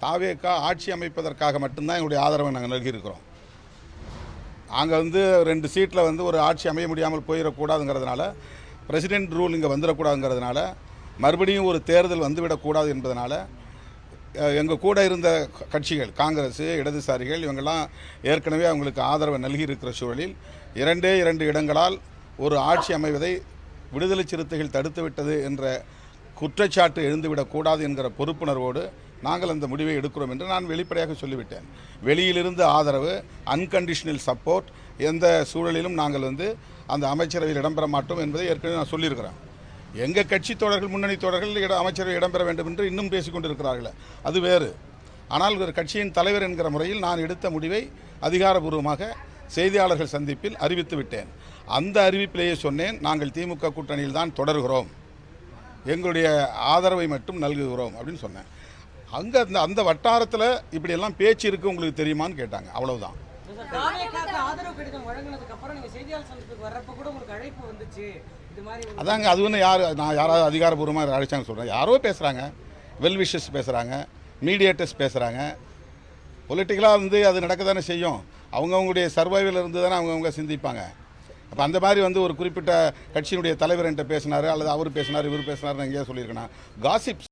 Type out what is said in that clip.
தாவேகா ஆட்சி அமைப்பதற்காக மட்டும்தான் எங்களுடைய ஆதரவை நாங்கள் நல்கியிருக்கிறோம். நாங்கள் 2 சீட்டில் ஒரு ஆட்சி அமைய முடியாமல் போயிடக்கூடாதுங்கிறதுனால, பிரசிடென்ட் ரூல் இங்கே வந்துடக்கூடாதுங்கிறதுனால, மறுபடியும் ஒரு தேர்தல் வந்துவிடக்கூடாது என்பதனால எங்கள் கூட இருந்த கட்சிகள் காங்கிரஸ், இடதுசாரிகள் இவங்கெல்லாம் ஏற்கனவே அவங்களுக்கு ஆதரவை நல்கியிருக்கிற சூழலில் 2 இடங்களால் ஒரு ஆட்சி அமைவதை விடுதலை சிறுத்தைகள் தடுத்துவிட்டது என்ற குற்றச்சாட்டு எழுந்துவிடக்கூடாது என்கிற பொறுப்புணர்வோடு நாங்கள் அந்த முடிவை எடுக்கிறோம் என்று நான் வெளிப்படையாக சொல்லிவிட்டேன். வெளியிலிருந்து ஆதரவு, அன்கண்டிஷனல் சப்போர்ட், எந்த சூழலிலும் நாங்கள் அந்த அமைச்சரவையில் இடம்பெற மாட்டோம் என்பதை ஏற்கனவே நான் சொல்லியிருக்கிறேன். எங்கள் கட்சி தோழர்கள், முன்னணி தோழர்கள் அமைச்சரவை இடம்பெற வேண்டும் என்று இன்னும் பேசிக்கொண்டிருக்கிறார்கள், அது வேறு. ஆனால் ஒரு கட்சியின் தலைவர் என்கிற முறையில் நான் எடுத்த முடிவை அதிகாரபூர்வமாக செய்தியாளர்கள் சந்திப்பில் அறிவித்து விட்டேன். அந்த அறிவிப்பிலேயே சொன்னேன், நாங்கள் திமுக கூட்டணியில் தான் தொடர்கிறோம், எங்களுடைய ஆதரவை மட்டும் நல்குகிறோம் அப்படின்னு சொன்னேன். அங்கே அந்த வட்டாரத்தில் இப்படியெல்லாம் பேச்சு இருக்குது, உங்களுக்கு தெரியுமான்னு கேட்டாங்க, அவ்வளவுதான். அதாங்க, அது நான் யாராவது அதிகாரப்பூர்வமாக அழைச்சாங்க சொல்கிறேன். யாரோ பேசுகிறாங்க, வெல்விஷஸ் பேசுகிறாங்க, மீடியேட்டர்ஸ் பேசுகிறாங்க. பொலிட்டிக்கலாக அது நடக்க தானே செய்யும். அவங்கவுங்களுடைய சர்வைவில் இருந்து தானே அவங்கவுங்க சிந்திப்பாங்க. அப்போ அந்த மாதிரி ஒரு குறிப்பிட்ட கட்சியினுடைய தலைவர் என்கிட்ட பேசினார், அல்லது அவர் பேசினார், இவர் பேசினார்னு எங்கேயா சொல்லியிருக்கேன்னா, காசிப்ஸ்